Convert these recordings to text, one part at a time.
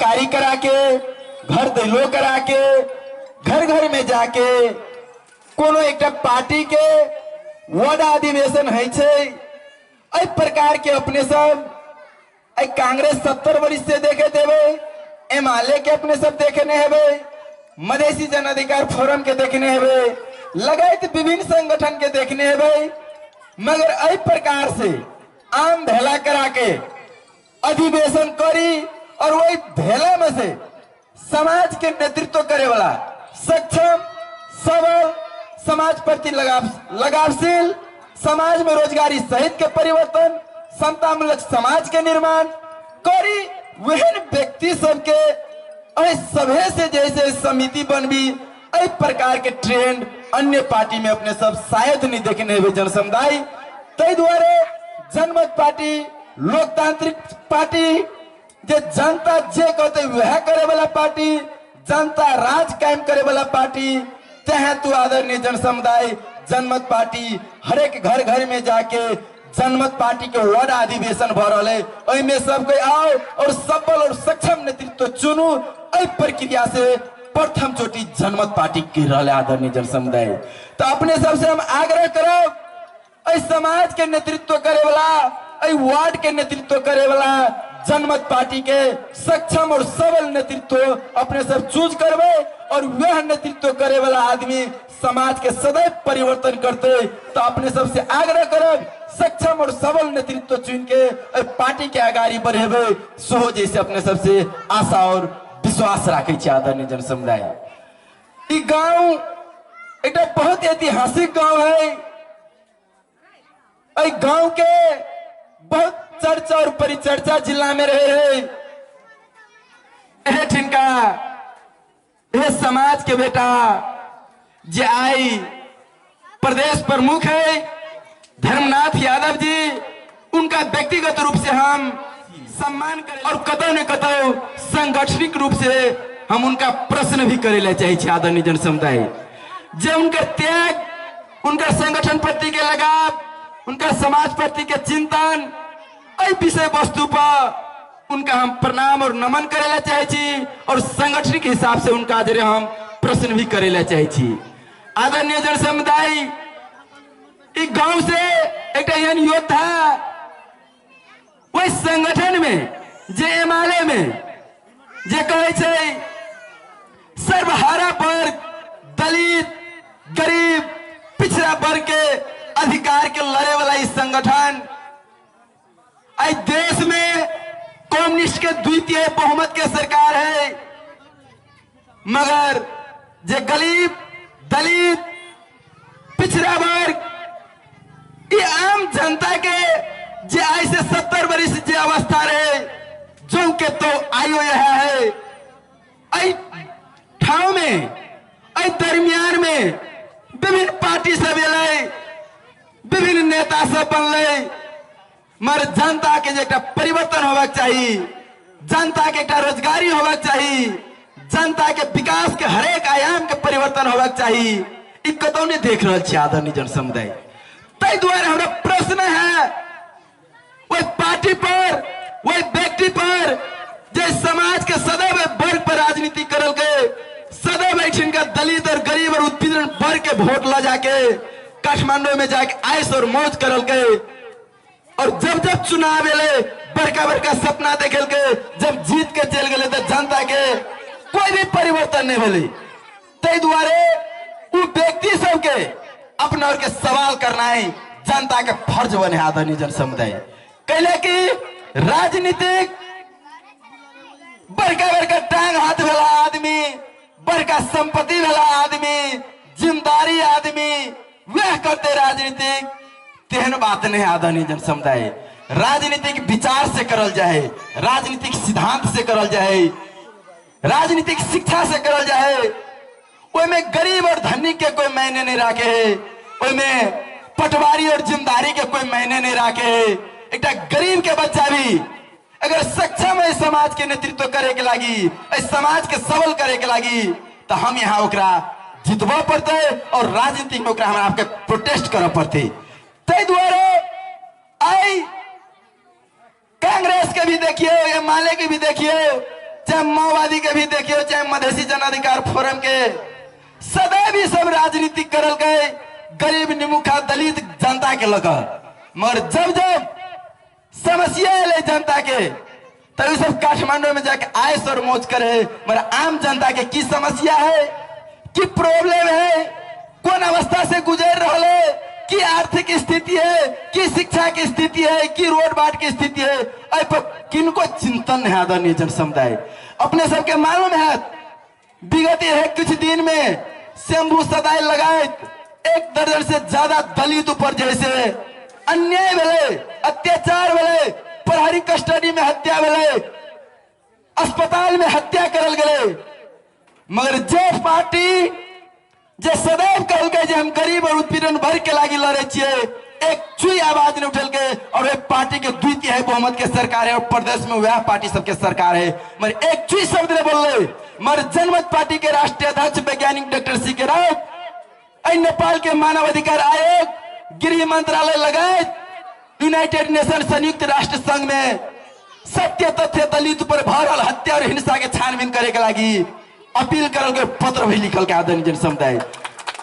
जानकारी करा के, घर दिलो करा के, घर घर में जाके कोनो एक पार्टी के वार्ड अधिवेशन है छे प्रकार के अपने सब कांग्रेस 70 वर्ष से देखे देवे, एमएलए के अपने सब देखने हेवे, मधेसी जन अधिकार फोरम के देखने हेवे, लगायत विभिन्न संगठन के देखने हेवे। मगर अई प्रकार से आम भेला करा के अधिवेशन करी और वही भेला में से समाज के नेतृत्व करे वाला सक्षम सबल समाज प्रति लगावशील, समाज में रोजगारी सहित के परिवर्तन, समतामूलक समाज के निर्माण करी वहन व्यक्ति सबके सभे से जैसे समिति बनबी अई प्रकार के ट्रेंड अन्य पार्टी में अपने सब शायद नहीं देखने हुए जन समुदाय। तई द्वारे जनमत पार्टी लोकतांत्रिक पार्टी जे जनता जे कहते वह करे वाला पार्टी, जनता राज कायम करे वाला पार्टी, चाहे तू आदरणीय जन समुदाय जनमत पार्टी हर एक घर घर में जाके जनमत पार्टी के वार्ड अधिवेशन भ रहा है, सब कोई आओ और सबल और सक्षम नेतृत्व चुनू। अई प्रक्रिया से प्रथम चोटी जनमत पार्टी की रहा आदरणीय जन समुदाय। तो अपने सबसे हम आग्रह करो समाज के नेतृत्व करे वाला, वार्ड के नेतृत्व करे वाला जनमत पार्टी के सक्षम और सबल नेतृत्व अपने सब चूज करवे और वह नेतृत्व करे वाला आदमी समाज के सदैव परिवर्तन करते। तो अपने सबसे आग्रह करो सक्षम और सबल नेतृत्व चुन के पार्टी के आगाड़ी बढ़ेबे, सो जैसे अपने सबसे आशा और विश्वास रखे आदरणीय जन समुदाय। गांव एक बहुत ऐतिहासिक गांव है, गांव के बहुत चर्चा और परिचर्चा जिला में रहे है ठिनका यह समाज के बेटा जे आई प्रदेश प्रमुख है धर्मनाथ यादव जी, उनका व्यक्तिगत रूप से हम सम्मान करें और कतौ न कतौ सांगठनिक रूप से हम उनका प्रश्न भी करे चाहिए आदरणीय जन समुदाय। जे उनका त्याग, उनका संगठन प्रति के लगाव, उनका समाज प्रति के चिंतन विषय वस्तु पर उनका हम प्रणाम और नमन करेला चाहिए और संगठनिक हिसाब से उनका जरे हम प्रश्न भी करेला चाहिए। आदरणीय जन समुदाय एक गांव से एक योद्धा वही संगठन में जे एमएलए में जे कहे सर्वहारा पर दलित गरीब पिछड़ा वर्ग के अधिकार के लड़े वाला इस संगठन आज देश में कम्युनिस्ट के द्वितीय बहुमत के सरकार है, मगर जे गरीब दलित पिछड़ा वर्ग ये आम जनता के जे आज से 70 वर्ष जे अवस्था रहे जो के तो आयो यह है आई ठाव में आई दरमियान में विभिन्न पार्टी सब एले, विभिन्न नेता सब बनले, मगर जनता के जे परिवर्तन होगा चाहिए, जनता के रोजगारी होगा चाहिए, जनता के विकास के हरेक आयाम के परिवर्तन होगा चाहिए, इ कतौ नहीं देख रहा आदरणीय जन समुदाय। तै द्वारा हमारा प्रश्न है वही पार्टी पर, वही व्यक्ति पर जे समाज के सदैव वर्ग पर राजनीति करल गए, सदैव का दलित और गरीब और उत्पीड़न वर्ग के वोट ला जाके काठमांडू में जाके आयश और मौज करल गए और जब जब चुनाव एले बड़का बड़का सपना देखल के जब जीत के चल गए तो जनता के कोई भी परिवर्तन नहीं मिली। तै द्वारे वो व्यक्ति सबके अपना और के सवाल करना है जनता के फर्ज बने आदरणीय जन समुदाय। कहले कि राजनीतिक बड़का बड़का टांग हाथ वाला आदमी, बड़का संपत्ति वाला आदमी, जिम्मेदारी आदमी वह करते राजनीतिक, तेहन बात नहीं आदरणीय जन समुदाय। राजनीतिक विचार से करल जाए, राजनीतिक सिद्धांत से करल जाए, राजनीतिक शिक्षा से करल जाए। में गरीब और धनी के कोई मायने नहीं रखे है, में पटवारी और जिम्मेदारी के कोई मायने नहीं रखे है। एक गरीब के बच्चा भी अगर सक्षम है समाज के नेतृत्व करे के लगी, समाज के सबल करे के लगी, तो हम यहाँ ओकरा जितवा पड़ते और राजनीति में ओकरा हमरा आपके प्रोटेस्ट करे पड़ते। तै द्वारे आई कांग्रेस के भी देखिए, एमएलए के भी देखिए, चाहे माओवादी के भी देखियो, चाहे मधेसी जन अधिकार फोरम के, सदैव ही सब राजनीति करल गए गरीब निमुखा दलित जनता के लगा। मगर जब जब समस्या ले जनता के, तभी सब काठमांडू में जाके आयस और मौज करे। मगर आम जनता के की समस्या है, की प्रॉब्लम है, कौन अवस्था से गुजर रहा है, की आर्थिक स्थिति है, की शिक्षा की स्थिति है, की रोड बाट की स्थिति है, ऐ पर किनको चिंतन है आदरणीय जन समुदाय। अपने सबके मालूम है विगत है कुछ दिन में शंभू सदाई लगाए 1 दर्जन से ज्यादा दलित ऊपर जैसे अन्याय भेले, अत्याचार भेले, प्रहरी कस्टडी में हत्या भेले, अस्पताल में हत्या करल गए। मगर जे पार्टी जे सदैव कहल गए जे हम गरीब और उत्पीड़न भर के लागी लड़े छे, एक चुई आवाज ने उठल के, और एक पार्टी के 2/3 बहुमत के सरकार है और प्रदेश में वह पार्टी सबके सरकार है। मगर एक चुई शब्द ने बोल रहे। मगर जनमत पार्टी के राष्ट्रीय अध्यक्ष वैज्ञानिक डॉक्टर सी.के. राव, नेपाल के मानव अधिकार आयोग, गृह मंत्रालय लगायत यूनाइटेड नेशन संयुक्त राष्ट्र संघ में सत्य तथ्य दलित पर भरल हत्या और हिंसा के छानबीन करे के लागी अपील करल के पत्र भी लिखल के आदरणीय जन समुदाय।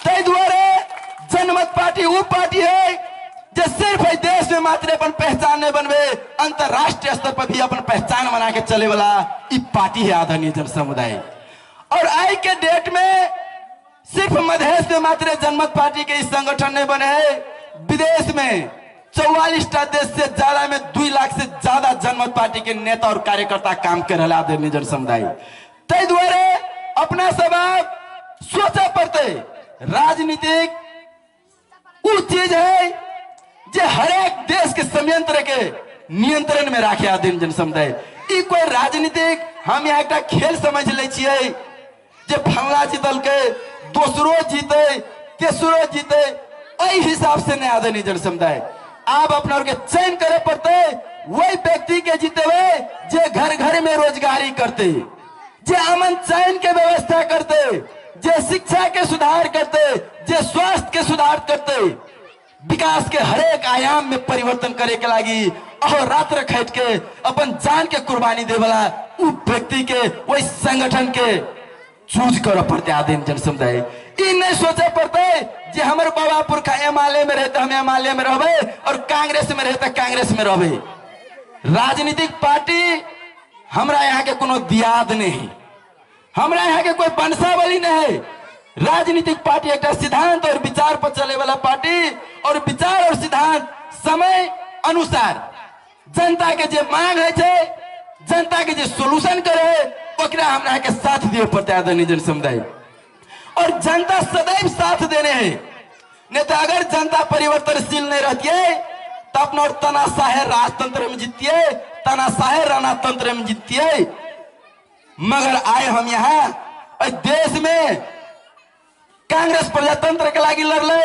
तै द्वारे जनमत पार्टी वो पार्टी है जो सिर्फ देश में मात्र अपन पहचान नहीं बनवे, अंतरराष्ट्रीय स्तर पर भी अपन पहचान बना के चले वाला ई पार्टी है आदरणीय जन समुदाय। और आज के डेट में सिर्फ मधेश में मात्र जनमत पार्टी के इस संगठन नहीं बने हैं, विदेश में 44 देश से ज्यादा में 2 लाख से ज्यादा जनमत पार्टी के नेता और कार्यकर्ता काम कर रहे आदरणीय जन समुदाय। तै द्वारे अपना सब सोचा पड़ते राजनीतिक वो चीज है जो हर एक देश के संयंत्र के नियंत्रण में रखे आदरणीय जन समुदाय। ई कोई राजनीतिक हम यहाँ एक खेल समझ ले छिए जे फलना जीतल के दूसरो जीते तेसरो जीते, वही हिसाब से नहीं आदरणीय जन समुदाय। आप अपना के चयन करे पड़ते वही व्यक्ति के जीते हुए जे घर घर में रोजगारी करते, जे अमन चयन के व्यवस्था करते, जे शिक्षा के सुधार करते, जे स्वास्थ्य के सुधार करते, विकास के हर एक आयाम में परिवर्तन करे के लागी और रात्र खैट के अपन जान के कुर्बानी दे वाला उ व्यक्ति के वही संगठन के चूज कर पड़ते आदरणीय जन समुदाय। इ नहीं सोचे पड़ते जे हमारे बाबा पुरखा एमएलए में रहते हम एमएलए में रहबे और कांग्रेस में रहते कांग्रेस में रहबे। राजनीतिक पार्टी हमरा यहाँ के कोनो दियाद नहीं, हमरा यहाँ के कोई वंशावली नहीं है। राजनीतिक पार्टी एक सिद्धांत और विचार पर चले वाला पार्टी, और विचार और सिद्धांत समय अनुसार जनता के जे मांग है, जनता के जे सोल्यूशन करे, ओकरा हमरा के साथ दिए पड़ते आदरणीय जन समुदाय। और जनता सदैव साथ देने हैं, नहीं तो अगर जनता परिवर्तनशील नहीं रहती है तो अपना और तनाशाह राजतंत्र में जीतती है, तनाशाह राजतंत्र में जीतती है। मगर आए हम यहाँ देश में कांग्रेस प्रजातंत्र के लागी लड़ले,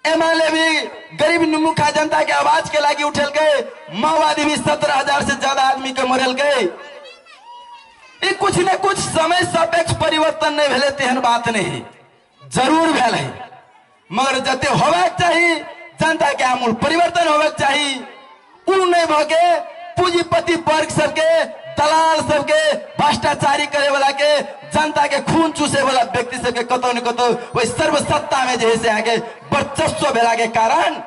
एमएलए भी गरीब निमुखा जनता के आवाज के लागी उठल गए, माओवादी भी 17,000 से ज्यादा आदमी के मरल गए। कुछ न कुछ समय सापेक्ष परिवर्तन नहीं भेले तेहन बात नहीं, जरूर भेल है। मगर जते होबाक चाहिए जनता के आमूल परिवर्तन होबाक चाहिए, उ नहीं भगे पूंजीपति वर्ग सबके, दलाल सबके, भ्रष्टाचारी करे वाला के, जनता के खून चूसे वाला व्यक्ति सबके कतो न कतो वही सर्वसत्ता में जैसे आगे वर्चस्व भेला के कारण,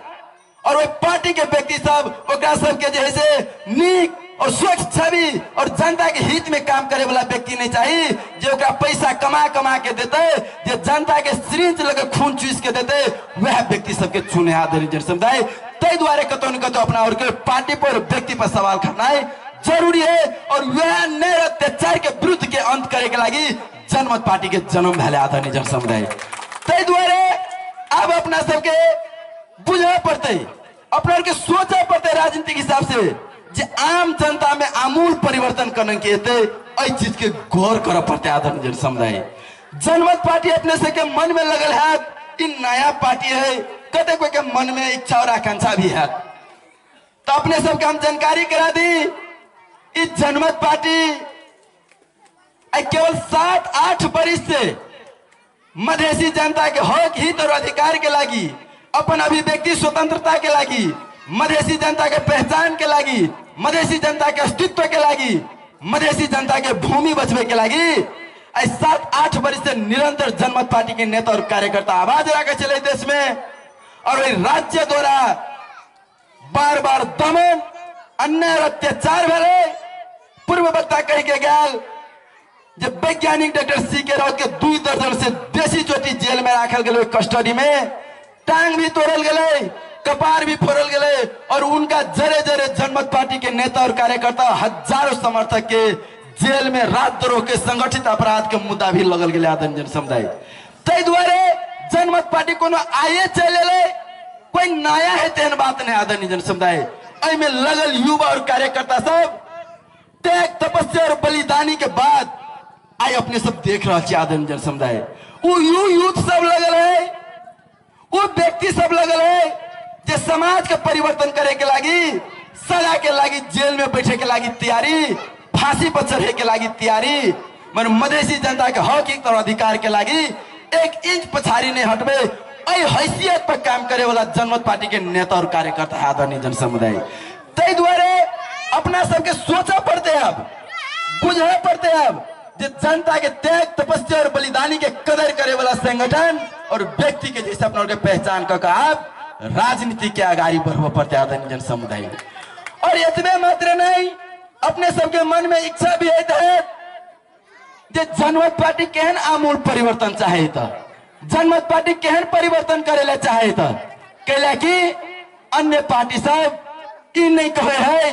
और वही पार्टी के व्यक्ति सब ओकरा सबके जैसे नीक और स्वच्छ छवि और जनता के हित में काम करे वाला व्यक्ति नहीं चाहिए, जो ओकरा पैसा कमा कमा के देते, जो जनता के सिरिंज लगे खून चूस के देते, वह व्यक्ति सबके चुने आदरणीय जन समुदाय। तै द्वारे कतो न कतो अपना और के पार्टी पर व्यक्ति पर सवाल करना है जरूरी है, और वह नए अत्याचार के विरुद्ध के अंत करे के लागी जनमत पार्टी के जन्म भेले आदरणीय जन समुदाय। तै द्वारे अब अपना सबके बुझे पड़ते, अपना के सोचे पड़ते राजनीतिक हिसाब से जे आम जनता में आमूल परिवर्तन करने के चीज के गौर कर पड़ते आदरणीय जन समुदाय। जनमत पार्टी अपने से के मन में लगल है, इन नया पार्टी है, कते कोई के मन में इच्छा और आकांक्षा भी है, तो अपने सबके हम जानकारी करा दी। इस जनमत पार्टी केवल 7-8 वर्ष से मधेसी जनता के हक हित और अधिकार के लागी, अपन अभिव्यक्ति स्वतंत्रता के लागी, मधेसी जनता के पहचान के लागी, मधेसी जनता के अस्तित्व के लागी मधेसी जनता के भूमि बचवे के लगी 7-8 वर्ष से निरंतर जनमत पार्टी के नेता और कार्यकर्ता आवाज रखे चले देश में। और वही राज्य द्वारा बार बार दमन अन्याय और अत्याचार भेले। पूर्व वक्ता कह के गल जब वैज्ञानिक डॉक्टर सी.के. राउत के 2 दर्जन से बेसी चोटी जेल में रखल गए, कस्टडी में टांग भी तोड़ल गए, कपार भी फोड़ल गए। और उनका जरे जरे जनमत पार्टी के नेता और कार्यकर्ता हजारों समर्थक के जेल में राजद्रोह के संगठित अपराध के मुद्दा भी लगल गए आदरण जन समुदाय। तै द्वारे जनमत पार्टी को आए चले कोई नया है तेन बात नहीं आदरणीय जन समुदाय। में लगल युवा और कार्यकर्ता सब त्याग तपस्या और बलिदानी के बाद आई अपने सब देख रहा है आदरणीय जन समुदाय। वो यूथ सब लगल है, वो व्यक्ति सब लगल है जे समाज के परिवर्तन करे के लागी, सजा के लागी, जेल में बैठे के लागी तैयारी, फांसी पर चढ़े के लागी तैयारी, मन मधेसी जनता के हक और अधिकार के लागी 1 इंच पछाड़ी नहीं हटबे। हैसियत पर काम करे वाला जनमत पार्टी के नेता और कार्यकर्ता है आदरणीय जन समुदाय। तै द्वारे अपना सबके सोचा पड़ते अब, बुझे पड़ते अब जे जनता के त्याग तपस्या और बलिदानी के कदर करे वाला संगठन और व्यक्ति के जैसे अपना पहचान कर आप राजनीति के आगाड़ी बढ़व पड़ते आदरणीय जन समुदाय। और इतने मात्र नहीं, अपने सबके मन में इच्छा भी है जे जनमत पार्टी केहन आमूल परिवर्तन चाहे था, जनमत पार्टी केहन परिवर्तन करेला चाहे था। कैला कि अन्य पार्टी सब ई नहीं कहे है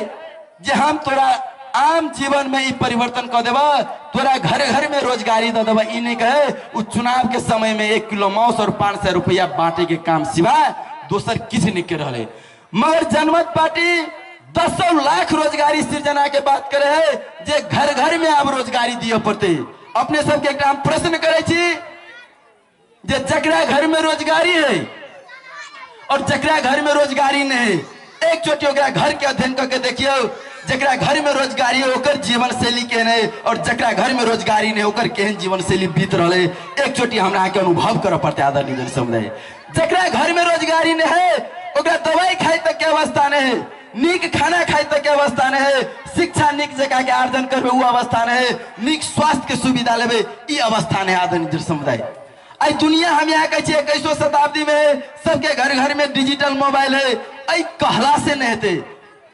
जे हम तोरा आम जीवन में ई परिवर्तन कर देवा, तोरा घर घर में रोजगारी दे देवा। ई नहीं कहे उ चुनाव के समय में 1 किलो मांस और 500 रुपया बांटे के काम सिवा दोसर किछ नहीं कर रहे। मगर जनमत पार्टी 10 लाख रोजगारी सृजना के बात करे है जे घर घर में अब रोजगारी दिए पड़ते। अपने सबके एक प्रश्न करे छी जे जकरा घर में रोजगारी है और जकरा घर में रोजगारी नहीं है, एक चोटी ओकरा घर के अध्ययन करके देखियो, जकरा घर में रोजगारी है ओकर जीवन शैली केहन है और जकरा घर में रोजगारी नहीं ओकर केहन जीवन शैली बीत रहे। एक चोटी हमरा के अनुभव करे पड़ते आदरणीय जन समुदाय। जकरा घर में रोजगारी नहीं है ओकरा दवाई खाए तक के अवस्था नहीं है, नीक खाना खाए तक के अवस्था नहीं है, शिक्षा नीक जगह के आर्जन करबे वो अवस्था नहीं है, नीक स्वास्थ्य के सुविधा लेबे ई अवस्था नहीं आदरणीय जन समुदाय। आई दुनिया हम यहाँ कहे 21वीं शताब्दी में सबके घर घर में डिजिटल मोबाइल है, आई कहला से नहीं थे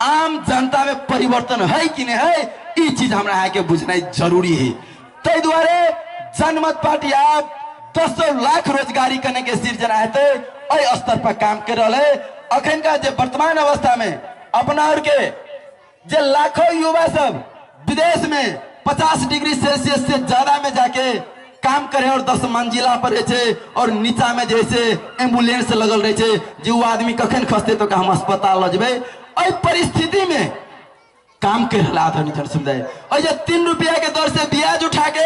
आम जनता में परिवर्तन है कि नहीं है, ये चीज हमरा यहाँ के बुझना जरूरी है। तै द्वारे जनमत पार्टी आप 10 लाख रोजगारी करने के सृजना है स्तर पर काम कर रहा है। अखन का जो वर्तमान अवस्था में अपना और के जे लाखों युवा सब विदेश में 50 डिग्री सेल्सियस से ज्यादा में जाके काम करे और 10 मंजिला पर रहे और नीचा में जैसे एम्बुलेंस लगल रहे जो आदमी कखन खसते तो हम अस्पताल लजबे। परिस्थिति में काम कर रहा आदरणीय जन समुदाय। और 3 रुपया के दर से ब्याज उठा के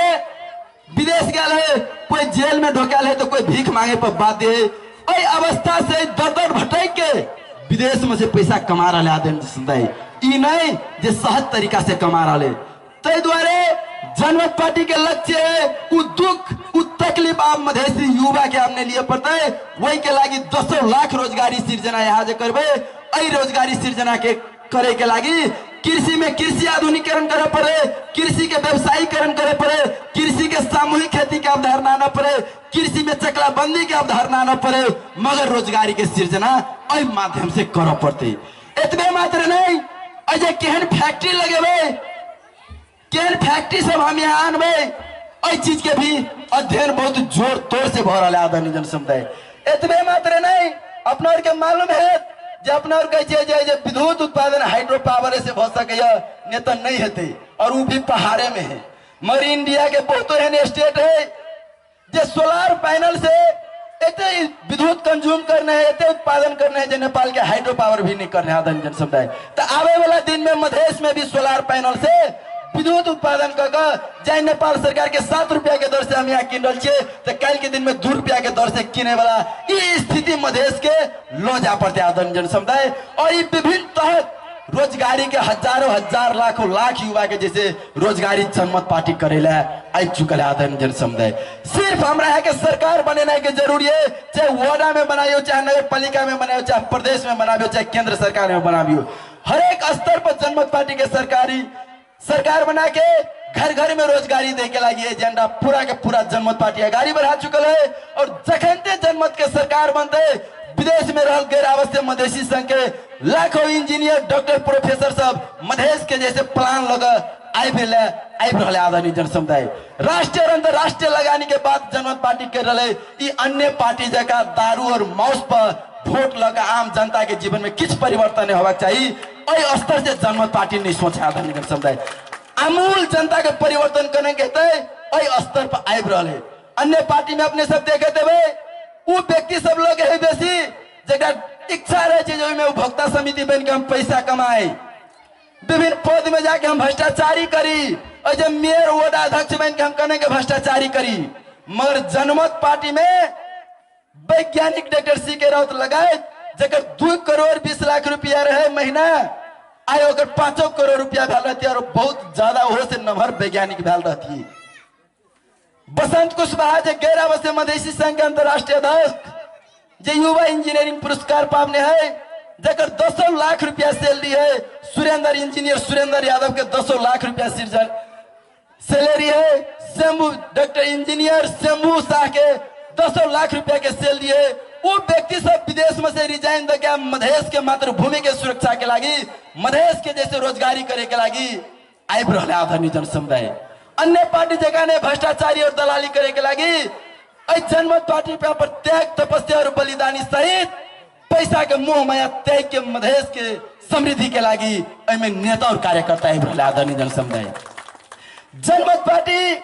विदेश गया है, कोई जेल में ढोकल है तो कोई भीख मांगे पर बाध्य है। अवस्था से दर दर भटक के विदेश में से पैसा कमा रहा है आदरणीय जन समुदाय। ई नहीं जे सहज तरीका से कमा रहा है। तै द्वारे जनमत पार्टी के लक्ष्य है उ दुख उ तकलीफ आप मधेसी युवा के आपने लिए पड़ता है, वही के लागी 10 लाख रोजगारी सृजना यहाँ जे करबे। रोजगारी सृजना के करे के लागी कृषि में कृषि आधुनिकीकरण करे पड़े, कृषि के व्यवसायीकरण करे पड़े, कृषि के सामूहिक खेती के अवधारणा न पड़े, कृषि में चकलाबंदी के अवधारणा न पड़े, मगर रोजगारी के सृजना माध्यम से कर पड़ते। इतने मात्र नहीं, अजय केहन फैक्ट्री लगे, केहन फैक्ट्री सब हम यहाँ आनबे, चीज के भी अध्ययन बहुत जोर तोड़ से भर रहा है आदरणीय जन समुदाय। इतने मात्र नहीं, अपना और के मालूम है जे अपना और कहे विद्युत उत्पादन हाइड्रो पावर से हो सके नेता नहीं हेते और वो भी पहाड़े में है। मगर इंडिया के बहुत एहन स्टेट है जे सोलार पैनल से इतने विद्युत कंज्यूम करने है, इतने उत्पादन करने है जो नेपाल के हाइड्रो पावर भी नहीं करने आदरणीय जन समुदाय। तो आवे वाला दिन में मधेश में भी सोलार पैनल से विद्युत उत्पादन कर जाए नेपाल सरकार के 7 रुपया के दर से हम यहाँ किन रहे तो कल के दिन में 2 रुपया के दर से किने वाला ये स्थिति मधेश के लो जा पड़ते आदरणीय जन समुदाय। और ये विभिन्न तहत रोजगारी के हजारों हजार लाखों लाख युवा के जैसे रोजगारी जनमत पार्टी करेला आ चुकल है आदरणीय जन समुदाय। सिर्फ हमरा यहाँ के सरकार बनाने के जरूरी है, चाहे वार्डा में बनाइयो, चाहे नगर पालिका में बनाइयो, चाहे प्रदेश में बनाबियो, चाहे केंद्र सरकार में बनाबियो, हर एक स्तर पर जनमत पार्टी के सरकारी सरकार बना के घर घर में रोजगारी दे के लगी एजेंडा पूरा के पूरा जनमत पार्टी आगाड़ी बढ़ा चुकल है। और जखनते जनमत के सरकार बनते विदेश में रह गैर आवासीय मधेसी संघ के लाखों इंजीनियर डॉक्टर प्रोफेसर सब मधेश के जैसे प्लान लगा आदरणीय जन समुदाय राष्ट्रीय और अंतरराष्ट्रीय लगाने के बाद जनमत पार्टी कर रहे अन्य पार्टी जगह दारू और मौस पर वोट लगा आम जनता के जीवन में किस परिवर्तन होगा चाहिए स्तर से जनमत पार्टी नहीं सोचा आदरणीय जन समुदाय आमूल जनता के परिवर्तन करने के स्तर पर आब रहे। अन्य पार्टी में अपने सब देखे थे वो व्यक्ति सब लोग है बेसी जगह इच्छा रहे उपभोक्ता समिति बन के हम पैसा कमाए विभिन्न पद में जाके हम भ्रष्टाचारी करी और जब मेयर वार्ड अध्यक्ष बन के हम कहने के भ्रष्टाचारी करी। मगर जनमत पार्टी में वैज्ञानिक डॉक्टर सी.के. राउत लगाए जगह 2 करोड़ 20 लाख रुपया रहे महीना आयो 5 करोड़ रुपया भेल रहती और बहुत ज्यादा हो से नंबर वैज्ञानिक भेल रहती। बसंत कुशवाहा जो गैर आवासीय मधेसी संघ के अंतरराष्ट्रीय अध्यक्ष जो युवा इंजीनियरिंग पुरस्कार पाने है जगह 200 लाख रुपया सैलरी है। सुरेंद्र इंजीनियर सुरेंद्र यादव के 200 लाख रुपया सैलरी है। शंभू डॉक्टर इंजीनियर शंभू शाह के 200 लाख रुपया के सैलरी है। वो व्यक्ति सब विदेश में से रिजाइन दे के मधेश के मातृभूमि के सुरक्षा के लागी मधेश के जैसे रोजगारी करे के लागी आब रहे आदरणीय जन समुदाय। अन्य पार्टी जगह ने भ्रष्टाचारी और दलाली करे के लागी जनमत पार्टी पे त्याग तपस्या और बलिदानी सहित पैसा के मोह माया त्याग के मधेश के समृद्धि के लागी में नेता और कार्यकर्ता आब रहे आदरणीय जन समुदाय। जनमत पार्टी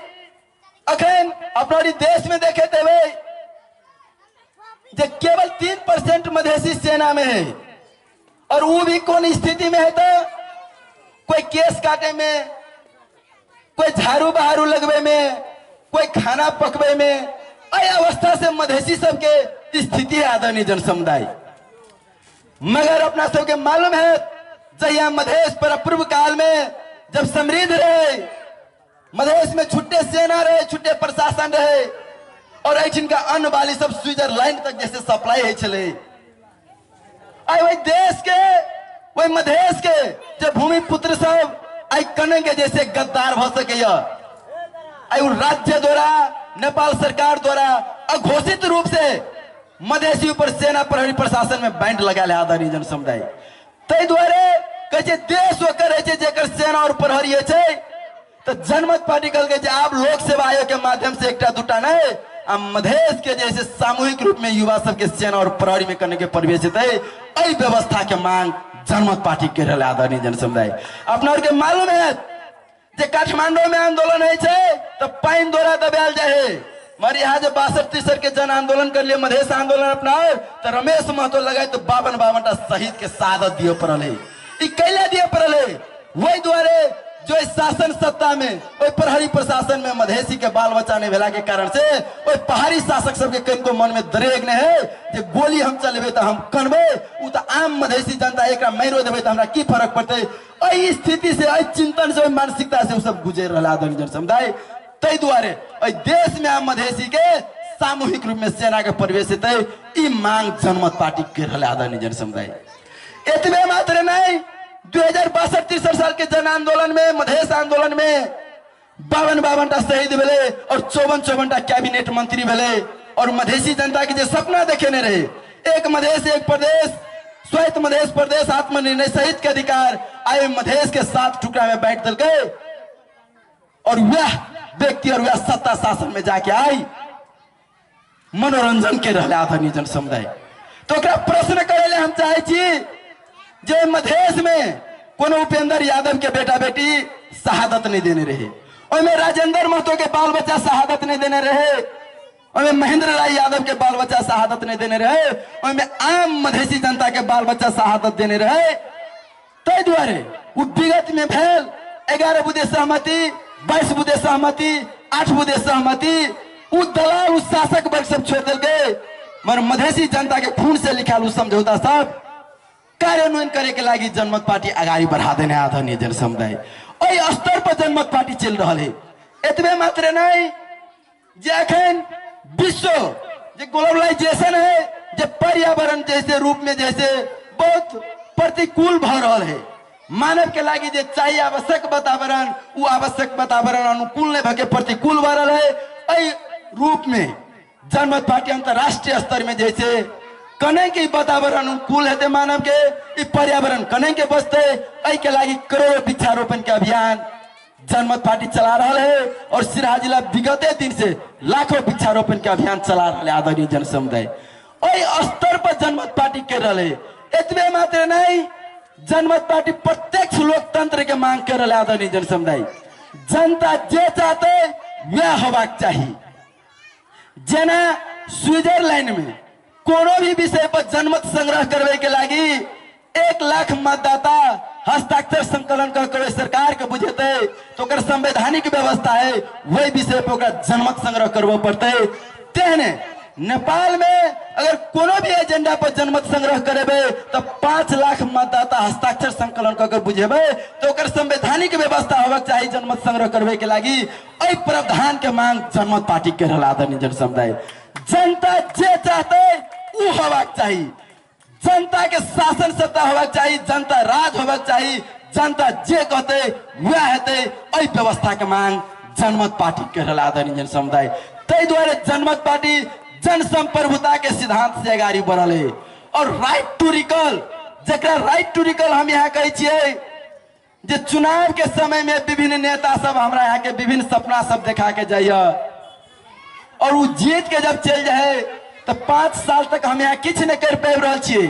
अखन अपना देश में देखे थे जो केवल 3% मधेसी सेना में है और वो भी कौन स्थिति में है तो कोई केस काटे में कोई झाड़ू बहारू लगवे में कोई खाना पकवे में अवस्था से मधेसी सबके स्थिति है आदरणीय जन समुदाय। मगर अपना सबके मालूम है जहिया मधेश पर पूर्व काल में जब समृद्ध रहे मधेश में छुट्टे सेना रहे छुट्टे प्रशासन रहे और का अन्न वाली सब स्विट्जरलैंड तक जैसे सप्लाई है चले वही देश के वही मधेश के जो भूमि पुत्र सब आई कने के जैसे गद्दार हो सके राज्य द्वारा नेपाल सरकार द्वारा अघोषित रूप से मधेसी ऊपर सेना प्रहरी प्रशासन में बैंड लगा ले आदरणीय जन समुदाय। तै द्वारे कहे देश होकर जेकर सेना और प्रहरी है तो जनमत पार्टी कल आप लोक सेवा आयोग के माध्यम से एक दूटा नहीं मधेश के जैसे सामूहिक रूप में युवा सबके सेना और प्रहरी में करने के प्रवेश है व्यवस्था के मांग जनमत पार्टी के रहे आदरणीय जन समुदाय। अपना के मालूम है जे काठमांडू में आंदोलन है तो पाइन द्वारा दबायल जाए मगर यहाँ जो 62-63 के जन आंदोलन कर लिए मधेश आंदोलन अपना तो रमेश महतो लगाए तो 52 शहीद के शहादत दिए पड़े कैले दिए पड़े वही द्वारे जो इस शासन सत्ता में वही प्रहरी प्रशासन में मधेसी के बाल बच्चा नहीं भेला के कारण से वही पहाड़ी शासक सबके कनको मन में दरेग नहीं है जे गोली हम चलेबे तो हम कनबे उ तो आम मधेसी जनता एक मैरो देबे तो हमरा की फर्क पड़ते एहि स्थिति से एहि चिंतन से मानसिकता से सब गुजर रहा आदरणीय जन समुदाय। तै द्वारे देश में आम मधेसी के सामूहिक रूप में सेना के प्रवेश है मांग जनमत पार्टी के रहा आदरणीय जन समुदाय। एतबे मात्र नहीं 2062-63 साल के जन आंदोलन में मधेश आंदोलन में 52 शहीद भेले और 54 कैबिनेट मंत्री भेले और मधेसी जनता के जो सपना देखे नहीं रहे एक मधेश एक प्रदेश स्वायत्त मधेश प्रदेश आत्मनिर्णय सहित के अधिकार आए मधेश के 7 टुकड़ा में बैठ दल गए और वह व्यक्ति और वह सत्ता शासन में जाके आई मनोरंजन के रहे आदरणीय जन समुदाय। तो प्रश्न करे हम चाहे जे मधेश में कोनो उपेंद्र यादव के बेटा बेटी शहादत नहीं देने रहे और राजेंद्र महतो के बाल बच्चा शहादत नहीं देने रहे और महेंद्र राय यादव के बाल बच्चा शहादत नहीं देने रहे और आम मधेसी जनता के बाल बच्चा शहादत देने रहे। तै द्वारे वो विगत में भेल 11 बुधे सहमति 22 बुधे सहमति 8 बुधे सहमति उ दलाल उस शासक वर्ग सब छोड़ दिल गए मगर मधेसी जनता के खून से लिखा समझौता सब कार्यान्वयन करे के लागी जनमत पार्टी आगाड़ी बढ़ा देने आदरणीय जन समुदाय। स्तर पर जनमत पार्टी चल रहा है। एतबे मात्र नहीं जे अखन विश्व जे ग्लोबलाइजेशन है जे पर्यावरण जैसे रूप में जैसे बहुत प्रतिकूल भ रहा है मानव के लागी जे चाहिए आवश्यक वातावरण वो आवश्यक वातावरण अनुकूल नहीं भके प्रतिकूल बढ़ल है। एहि रूप में जनमत पार्टी अंतर्राष्ट्रीय स्तर में जैसे कने के वातावरण अनुकूल है मानव के इ पर्यावरण कने के बचते एहि के लागी करोड़ों वृक्षारोपण के अभियान जनमत पार्टी चला रहा है और सिराहा जिला विगते दिन से लाखों वृक्षारोपण के अभियान चला रहा है। आदरणीय जन समुदाय ओहि स्तर पर जनमत पार्टी कर रहा है। इतने मात्र नहीं, जनमत पार्टी प्रत्यक्ष लोकतंत्र के मांग कर रहा है। आदरणीय जन समुदाय जनता जे चाहते वह होबाक चाहिए। जेना स्विट्जरलैंड में कोनो भी विषय पर जनमत संग्रह करने के लागी 1 लाख मतदाता हस्ताक्षर संकलन कर सरकार के बुझेते तो कर संवैधानिक व्यवस्था है वही विषय पर जनमत संग्रह करवा पड़ते। तेहने नेपाल में अगर कोनो भी एजेंडा पर जनमत संग्रह करेबे तो 5 लाख मतदाता हस्ताक्षर संकलन कर बुझेबे तो कर संवैधानिक व्यवस्था होगा चाहिए जनमत संग्रह करने के लागी। एहि प्रावधान के मांग जनमत पार्टी के रहा। आदरणीय जन समुदाय जनता जे चाहते वो होबाक चाहिए। जनता के शासन सत्ता होगा चाहिए, जनता राज होगा चाहिए, जनता जे कहते वह हेते। एहि व्यवस्था के मांग जनमत पार्टी के रहा। आदरणीय जन समुदाय तै द्वारे जनमत पार्टी जनसंप्रभुता के सिद्धांत से आगाड़ी बढ़ल है और राइट टू रिकॉल जरा राइट टू रिकॉल हम यहाँ कहे छियै जे चुनाव के समय में विभिन्न नेता सब हमरा यहाँ के विभिन्न सपना सब देखा के जाइए और वो जीत के जब चल जाए तो 5 साल तक हम यहाँ किछ नहीं कर पाबि रहल छियै।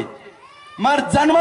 मगर जन्म